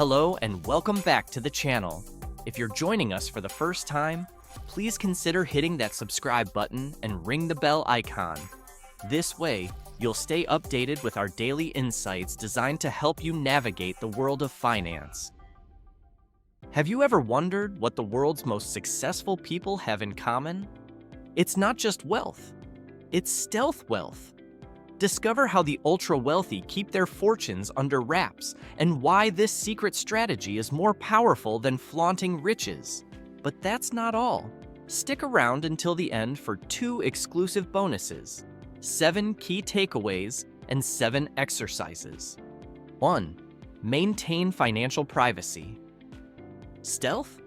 Hello and welcome back to the channel. If you're joining us for the first time, please consider hitting that subscribe button and ring the bell icon. This way, you'll stay updated with our daily insights designed to help you navigate the world of finance. Have you ever wondered what the world's most successful people have in common? It's not just wealth, it's stealth wealth. Discover how the ultra-wealthy keep their fortunes under wraps and why this secret strategy is more powerful than flaunting riches. But that's not all. Stick around until the end for 2 exclusive bonuses, 7 key takeaways, and 7 exercises. 1. Maintain financial privacy. Stealth?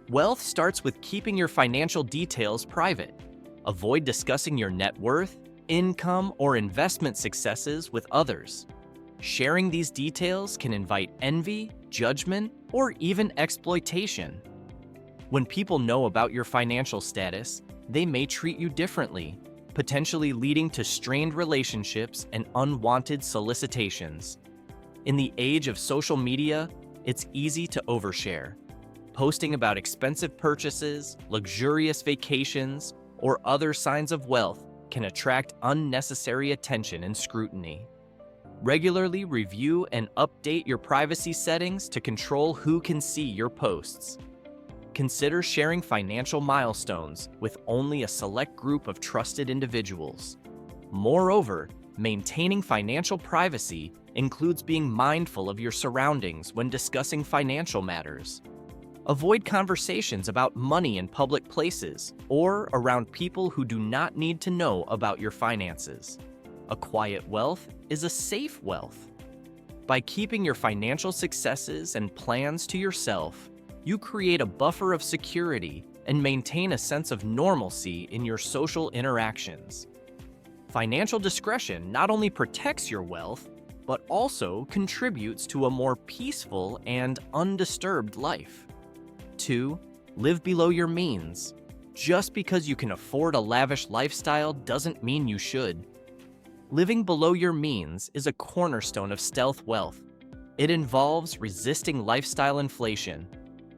Wealth starts with keeping your financial details private. Avoid discussing your net worth, income, or investment successes with others. Sharing these details can invite envy, judgment, or even exploitation. When people know about your financial status, they may treat you differently, potentially leading to strained relationships and unwanted solicitations. In the age of social media, it's easy to overshare. Posting about expensive purchases, luxurious vacations, or other signs of wealth can attract unnecessary attention and scrutiny. Regularly review and update your privacy settings to control who can see your posts. Consider sharing financial milestones with only a select group of trusted individuals. Moreover, maintaining financial privacy includes being mindful of your surroundings when discussing financial matters. Avoid conversations about money in public places or around people who do not need to know about your finances. A quiet wealth is a safe wealth. By keeping your financial successes and plans to yourself, you create a buffer of security and maintain a sense of normalcy in your social interactions. Financial discretion not only protects your wealth, but also contributes to a more peaceful and undisturbed life. 2. Live below your means. Just because you can afford a lavish lifestyle doesn't mean you should. Living below your means is a cornerstone of stealth wealth. It involves resisting lifestyle inflation,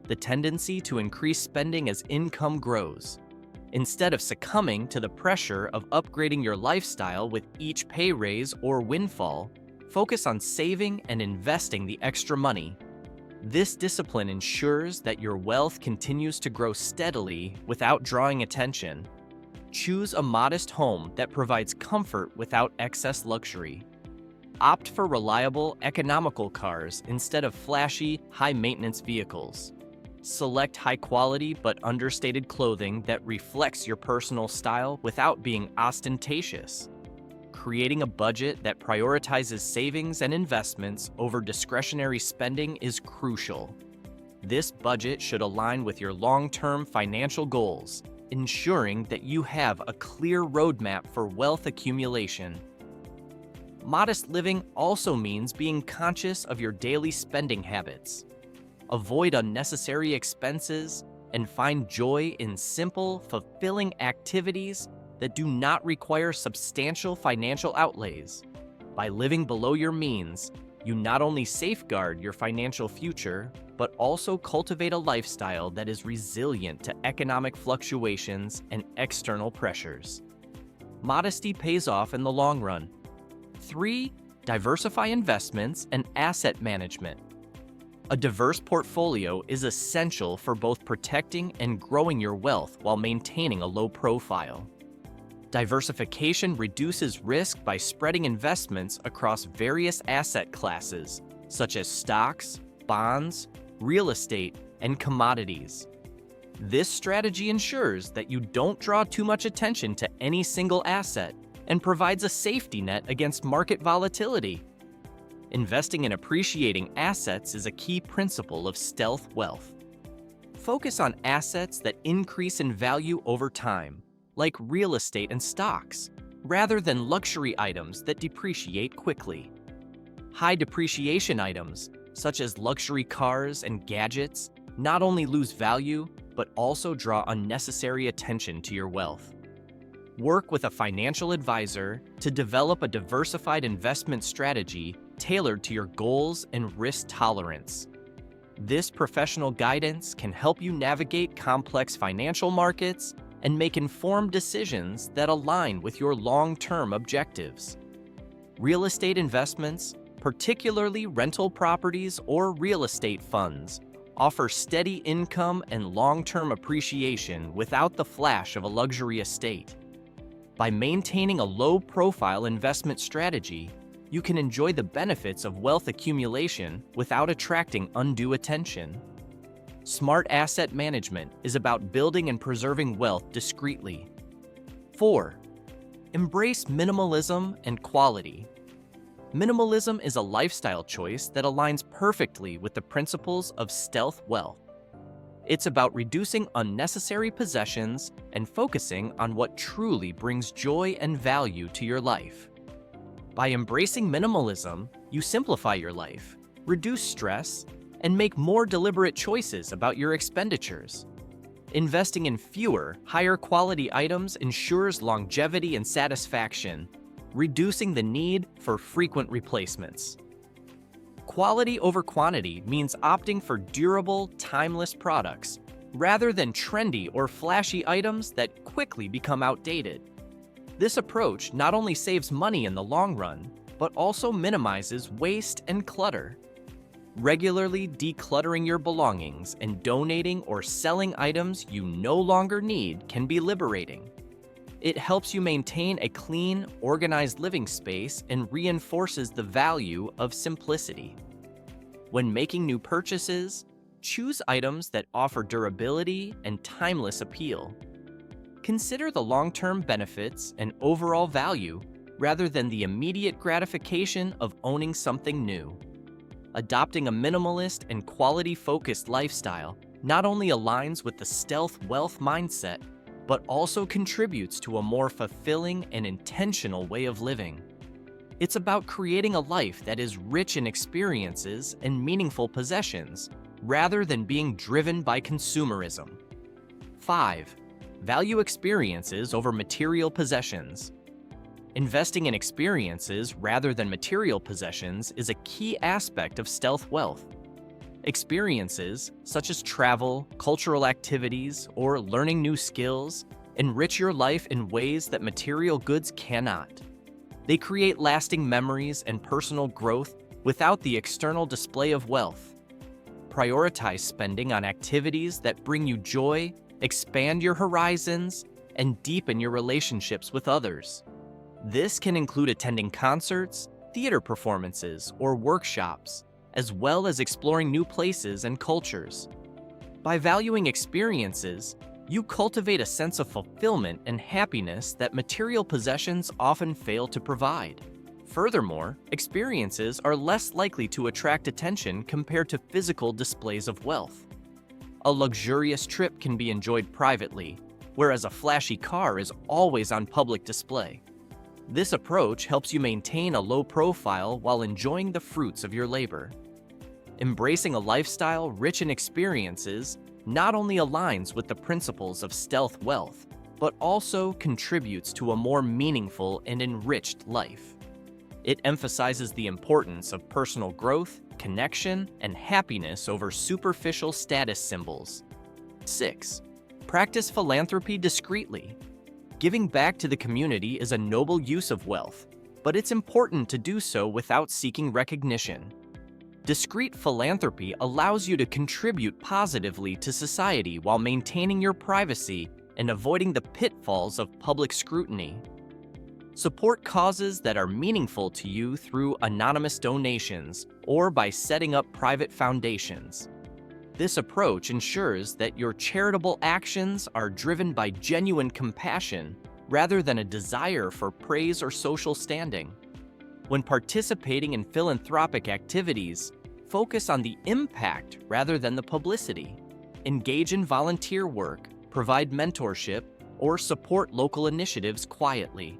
the tendency to increase spending as income grows. Instead of succumbing to the pressure of upgrading your lifestyle with each pay raise or windfall, focus on saving and investing the extra money. This discipline ensures that your wealth continues to grow steadily without drawing attention. Choose a modest home that provides comfort without excess luxury. Opt for reliable, economical cars instead of flashy, high-maintenance vehicles. Select high-quality but understated clothing that reflects your personal style without being ostentatious. Creating a budget that prioritizes savings and investments over discretionary spending is crucial. This budget should align with your long-term financial goals, ensuring that you have a clear roadmap for wealth accumulation. Modest living also means being conscious of your daily spending habits. Avoid unnecessary expenses and find joy in simple, fulfilling activities that do not require substantial financial outlays. By living below your means, you not only safeguard your financial future, but also cultivate a lifestyle that is resilient to economic fluctuations and external pressures. Modesty pays off in the long run. 3. Diversify investments and asset management. A diverse portfolio is essential for both protecting and growing your wealth while maintaining a low profile. Diversification reduces risk by spreading investments across various asset classes, such as stocks, bonds, real estate, and commodities. This strategy ensures that you don't draw too much attention to any single asset and provides a safety net against market volatility. Investing in appreciating assets is a key principle of stealth wealth. Focus on assets that increase in value over time, like real estate and stocks, rather than luxury items that depreciate quickly. High depreciation items, such as luxury cars and gadgets, not only lose value, but also draw unnecessary attention to your wealth. Work with a financial advisor to develop a diversified investment strategy tailored to your goals and risk tolerance. This professional guidance can help you navigate complex financial markets and make informed decisions that align with your long-term objectives. Real estate investments, particularly rental properties or real estate funds, offer steady income and long-term appreciation without the flash of a luxury estate. By maintaining a low-profile investment strategy, you can enjoy the benefits of wealth accumulation without attracting undue attention. Smart asset management is about building and preserving wealth discreetly. 4. Embrace minimalism and quality. Minimalism is a lifestyle choice that aligns perfectly with the principles of stealth wealth. It's about reducing unnecessary possessions and focusing on what truly brings joy and value to your life. By embracing minimalism, you simplify your life, reduce stress, and make more deliberate choices about your expenditures. Investing in fewer, higher quality items ensures longevity and satisfaction, reducing the need for frequent replacements. Quality over quantity means opting for durable, timeless products rather than trendy or flashy items that quickly become outdated. This approach not only saves money in the long run, but also minimizes waste and clutter. Regularly decluttering your belongings and donating or selling items you no longer need can be liberating. It helps you maintain a clean, organized living space and reinforces the value of simplicity. When making new purchases, choose items that offer durability and timeless appeal. Consider the long-term benefits and overall value rather than the immediate gratification of owning something new. Adopting a minimalist and quality-focused lifestyle not only aligns with the stealth wealth mindset, but also contributes to a more fulfilling and intentional way of living. It's about creating a life that is rich in experiences and meaningful possessions, rather than being driven by consumerism. 5. Value experiences over material possessions. Investing in experiences rather than material possessions is a key aspect of stealth wealth. Experiences, such as travel, cultural activities, or learning new skills, enrich your life in ways that material goods cannot. They create lasting memories and personal growth without the external display of wealth. Prioritize spending on activities that bring you joy, expand your horizons, and deepen your relationships with others. This can include attending concerts, theater performances, or workshops, as well as exploring new places and cultures. By valuing experiences, you cultivate a sense of fulfillment and happiness that material possessions often fail to provide. Furthermore, experiences are less likely to attract attention compared to physical displays of wealth. A luxurious trip can be enjoyed privately, whereas a flashy car is always on public display. This approach helps you maintain a low profile while enjoying the fruits of your labor. Embracing a lifestyle rich in experiences not only aligns with the principles of stealth wealth, but also contributes to a more meaningful and enriched life. It emphasizes the importance of personal growth, connection, and happiness over superficial status symbols. 6. Practice philanthropy discreetly. Giving back to the community is a noble use of wealth, but it's important to do so without seeking recognition. Discreet philanthropy allows you to contribute positively to society while maintaining your privacy and avoiding the pitfalls of public scrutiny. Support causes that are meaningful to you through anonymous donations or by setting up private foundations. This approach ensures that your charitable actions are driven by genuine compassion rather than a desire for praise or social standing. When participating in philanthropic activities, focus on the impact rather than the publicity. Engage in volunteer work, provide mentorship, or support local initiatives quietly.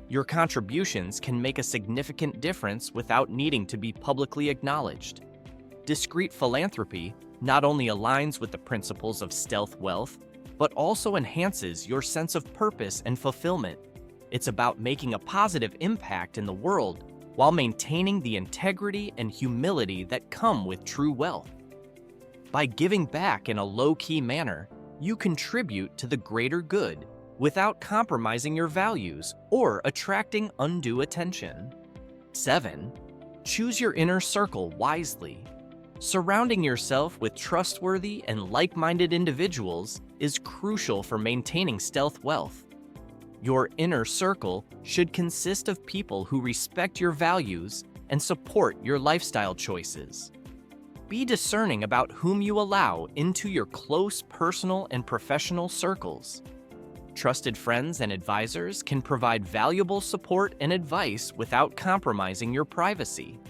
Your contributions can make a significant difference without needing to be publicly acknowledged. Discreet philanthropy not only aligns with the principles of stealth wealth, but also enhances your sense of purpose and fulfillment. It's about making a positive impact in the world while maintaining the integrity and humility that come with true wealth. By giving back in a low-key manner, you contribute to the greater good without compromising your values or attracting undue attention. 7. Choose your inner circle wisely. Surrounding yourself with trustworthy and like-minded individuals is crucial for maintaining stealth wealth. Your inner circle should consist of people who respect your values and support your lifestyle choices. Be discerning about whom you allow into your close personal and professional circles. Trusted friends and advisors can provide valuable support and advice without compromising your privacy.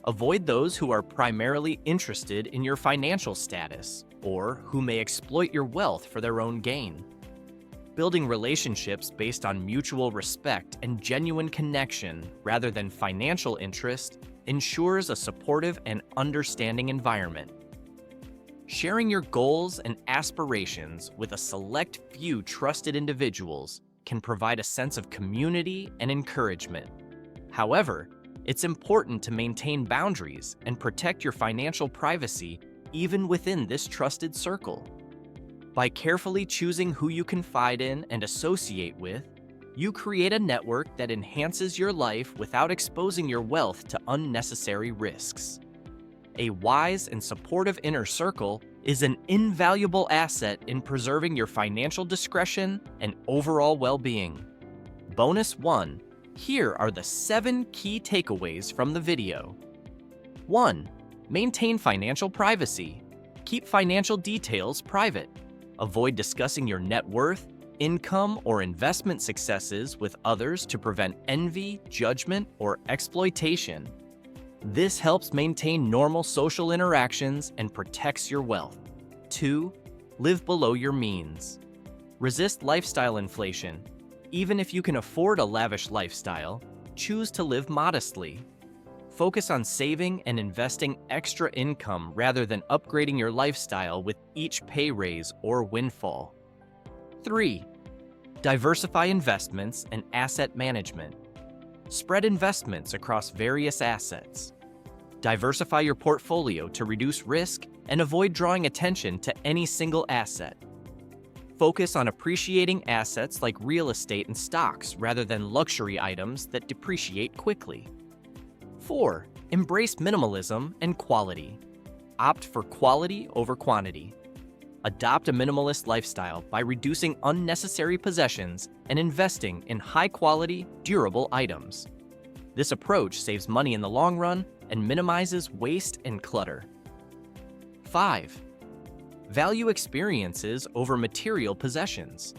Avoid those who are primarily interested in your financial status or who may exploit your wealth for their own gain. Building relationships based on mutual respect and genuine connection rather than financial interest ensures a supportive and understanding environment. Sharing your goals and aspirations with a select few trusted individuals can provide a sense of community and encouragement. However, it's important to maintain boundaries and protect your financial privacy even within this trusted circle. By carefully choosing who you confide in and associate with, you create a network that enhances your life without exposing your wealth to unnecessary risks. A wise and supportive inner circle is an invaluable asset in preserving your financial discretion and overall well-being. Bonus 1. Here are the 7 key takeaways from the video. 1. Maintain financial privacy. Keep financial details private. Avoid discussing your net worth, income, or investment successes with others to prevent envy, judgment, or exploitation. This helps maintain normal social interactions and protects your wealth. 2. Live below your means. Resist lifestyle inflation. Even if you can afford a lavish lifestyle, choose to live modestly. Focus on saving and investing extra income rather than upgrading your lifestyle with each pay raise or windfall. 3. Diversify investments and asset management. Spread investments across various assets. Diversify your portfolio to reduce risk and avoid drawing attention to any single asset. Focus on appreciating assets like real estate and stocks rather than luxury items that depreciate quickly. 4. Embrace minimalism and quality. Opt for quality over quantity. Adopt a minimalist lifestyle by reducing unnecessary possessions and investing in high-quality, durable items. This approach saves money in the long run and minimizes waste and clutter. 5. Value experiences over material possessions.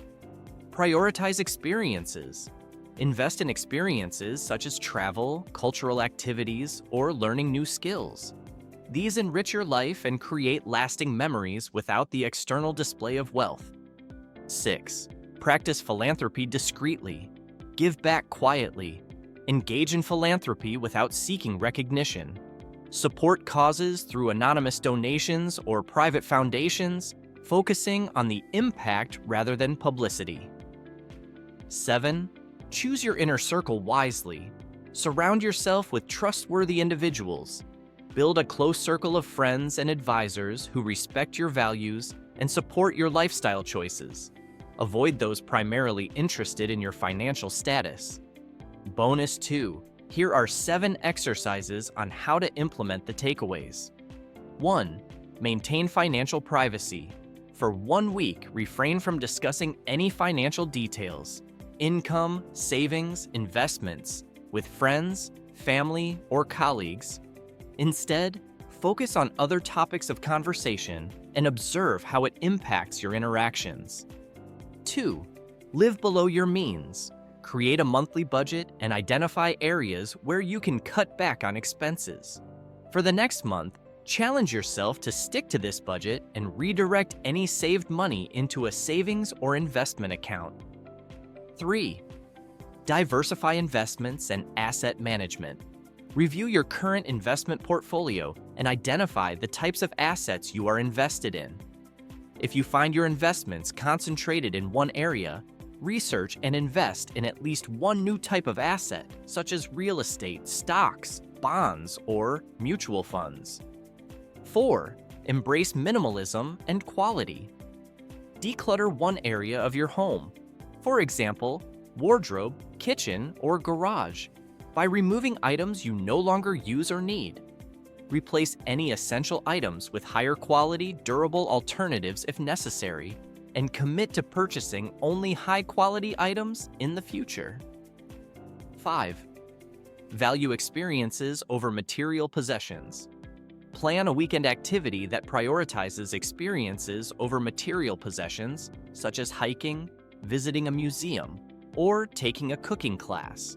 Prioritize experiences. Invest in experiences such as travel, cultural activities, or learning new skills. These enrich your life and create lasting memories without the external display of wealth. 6. Practice philanthropy discreetly. Give back quietly. Engage in philanthropy without seeking recognition. Support causes through anonymous donations or private foundations, focusing on the impact rather than publicity. 7. Choose your inner circle wisely. Surround yourself with trustworthy individuals. Build a close circle of friends and advisors who respect your values and support your lifestyle choices. Avoid those primarily interested in your financial status. Bonus 2. Here are 7 exercises on how to implement the takeaways. 1. Maintain financial privacy. For 1 week, refrain from discussing any financial details, income, savings, investments, with friends, family, or colleagues. Instead, focus on other topics of conversation and observe how it impacts your interactions. 2. Live below your means. Create a monthly budget and identify areas where you can cut back on expenses. For the next month, challenge yourself to stick to this budget and redirect any saved money into a savings or investment account. 3. Diversify investments and asset management. Review your current investment portfolio and identify the types of assets you are invested in. If you find your investments concentrated in one area, research and invest in at least one new type of asset, such as real estate, stocks, bonds, or mutual funds. 4. Embrace minimalism and quality. Declutter one area of your home. For example, wardrobe, kitchen, or garage, by removing items you no longer use or need. Replace any essential items with higher quality, durable alternatives if necessary, and commit to purchasing only high-quality items in the future. 5. Value experiences over material possessions. Plan a weekend activity that prioritizes experiences over material possessions, such as hiking, visiting a museum, or taking a cooking class.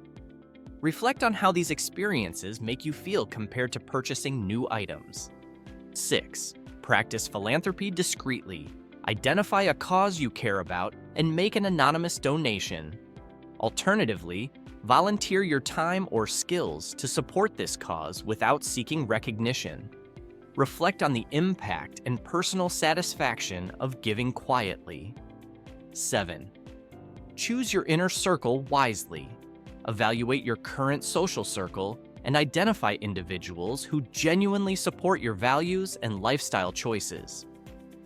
Reflect on how these experiences make you feel compared to purchasing new items. 6. Practice philanthropy discreetly. Identify a cause you care about and make an anonymous donation. Alternatively, volunteer your time or skills to support this cause without seeking recognition. Reflect on the impact and personal satisfaction of giving quietly. 7. Choose your inner circle wisely. Evaluate your current social circle and identify individuals who genuinely support your values and lifestyle choices.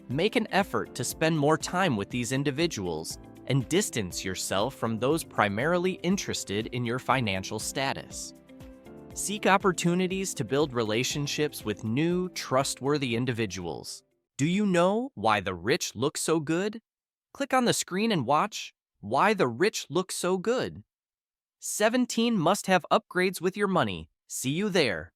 Make an effort to spend more time with these individuals and distance yourself from those primarily interested in your financial status. Seek opportunities to build relationships with new, trustworthy individuals. Do you know why the rich look so good? Click on the screen and watch Why the Rich Look So Good. 17 must-have upgrades with your money. See you there.